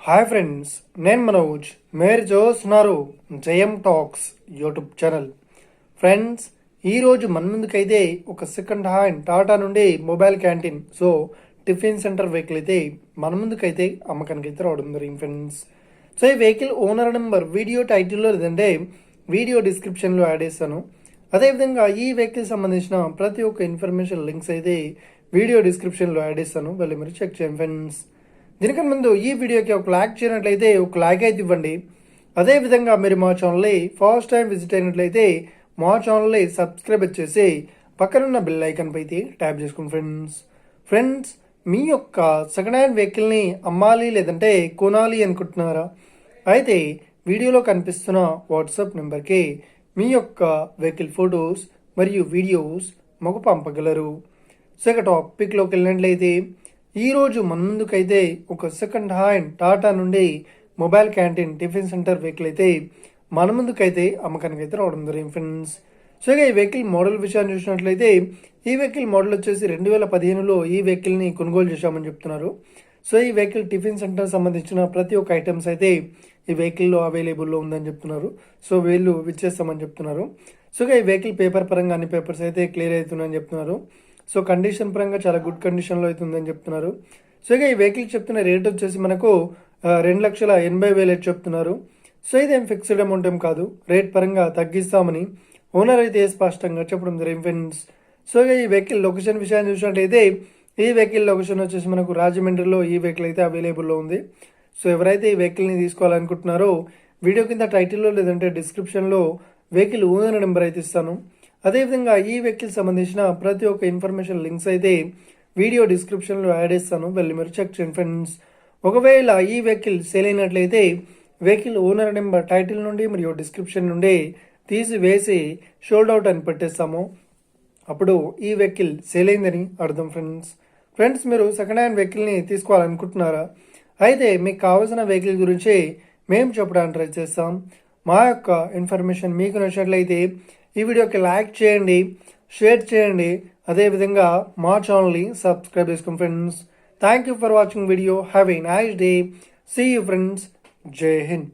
Hi friends, నేను మనోజ్. మీరు చూస్తున్నారు జయం టాక్స్ యూట్యూబ్ ఛానల్. ఫ్రెండ్స్, ఈరోజు మన ముందుకైతే ఒక సెకండ్ హ్యాండ్ టాటా నుండి mobile canteen tiffin centre vehicle అయితే మన ముందుకైతే అమ్మకానికి అయితే రావడం జరిగింది ఫ్రెండ్స్. ఈ వెహికల్ ఓనర్ నెంబర్ వీడియో టైటిల్లో లేదంటే వీడియో డిస్క్రిప్షన్లో యాడ్ చేస్తాను. అదేవిధంగా ఈ వెహికల్ సంబంధించిన ప్రతి ఒక్క ఇన్ఫర్మేషన్ లింక్స్ అయితే వీడియో డిస్క్రిప్షన్లో యాడ్ చేస్తాను, వెళ్ళి మీరు చెక్ చేయండి ఫ్రెండ్స్. దీనికన్నా ముందు ఈ వీడియోకి ఒక లైక్ చేయనట్లయితే ఒక లైక్ అయితే ఇవ్వండి. అదేవిధంగా మీరు మా ఛానల్ని ఫస్ట్ టైం విజిట్ అయినట్లయితే మా ఛానల్ని సబ్స్క్రైబ్ చేసి పక్కనున్న బెల్ ఐకాన్ పై అయితే ట్యాప్ చేసుకోండి ఫ్రెండ్స్. మీ యొక్క సెకండ్ హ్యాండ్ వెహికల్ని అమ్మాలి లేదంటే కొనాలి అనుకుంటున్నారా? అయితే వీడియోలో కనిపిస్తున్న వాట్సాప్ నెంబర్కి మీ యొక్క వెహికల్ ఫొటోస్ మరియు వీడియోస్ మాకు పంపగలరు. ఇక టాపిక్లోకి వెళ్ళినట్లయితే ఈరోజు మన ముందుకైతే ఒక సెకండ్ హ్యాండ్ టాటా నుండి mobile canteen tiffin centre vehicle అయితే మన ముందుకైతే అమ్మకానికి అయితే రావడం జరిగింది ఫ్రెండ్స్. ఈ వెహికల్ మోడల్ విషయాన్ని చూసినట్లయితే ఈ వెహికల్ మోడల్ వచ్చేసి 2015లో ఈ వెహికల్ని కొనుగోలు చేశామని చెప్తున్నారు. ఈ వెహికల్ టిఫిన్ సెంటర్ సంబంధించిన ప్రతి ఒక్క ఐటమ్స్ అయితే ఈ వెహికల్లో అవైలబుల్లో ఉందని చెప్తున్నారు. వీళ్ళు విచ్చేస్తామని చెప్తున్నారు. ఈ వెహికల్ పేపర్ పరంగా అన్ని పేపర్స్ అయితే క్లియర్ అవుతున్నాయని చెప్తున్నారు. కండిషన్ పరంగా చాలా గుడ్ కండిషన్లో అయితే ఉందని చెప్తున్నారు. ఇక ఈ వెహికల్ చెప్తున్న రేట్ వచ్చేసి మనకు 2,80,000 చెప్తున్నారు. ఇదేం ఫిక్స్డ్ అమౌంట్ ఏం కాదు, రేట్ పరంగా తగ్గిస్తామని ఓనర్ అయితే స్పష్టంగా చెప్పడం జరిగింది ఫ్రెండ్స్. ఇక ఈ వెహికల్ లొకేషన్ విషయాన్ని చూసినట్లయితే ఈ వెహికల్ లొకేషన్ వచ్చేసి మనకు రాజమండ్రిలో ఈ వెహికల్ అయితే అవైలబుల్లో ఉంది. ఎవరైతే ఈ వెహికల్ని తీసుకోవాలనుకుంటున్నారో వీడియో కింద టైటిల్లో లేదంటే డిస్క్రిప్షన్లో వెహికల్ ఓనర్ నెంబర్ అయితే ఇస్తాను. అదేవిధంగా ఈ వెహికల్ సంబంధించిన ప్రతి ఒక్క ఇన్ఫర్మేషన్ లింక్స్ అయితే వీడియో డిస్క్రిప్షన్లో యాడ్ చేస్తాను, వెళ్ళి మీరు చెక్ చేయండి ఫ్రెండ్స్. ఒకవేళ ఈ వెహికల్ సేల్ అయినట్లయితే వెహికల్ ఓనర్ నెంబర్ టైటిల్ నుండి మరియు డిస్క్రిప్షన్ నుండి తీసివేసి షోల్డ్ అవుట్ అని పెట్టేస్తాము. అప్పుడు ఈ వెహికల్ సేల్ అయిందని అర్థం ఫ్రెండ్స్. మీరు సెకండ్ హ్యాండ్ వెహికల్ని తీసుకోవాలనుకుంటున్నారా? అయితే మీకు కావాల్సిన వెహికల్ గురించి మేము చెప్పడానికి ట్రై చేస్తాం. మా యొక్క ఇన్ఫర్మేషన్ మీకు నచ్చినట్లయితే ఈ వీడియోకి లైక్ చేయండి, షేర్ చేయండి, అదేవిధంగా మా ఛానల్ని సబ్స్క్రైబ్ చేసుకోండి friends. Thank you for watching video. Have a nice day. See you friends. జై హింద్.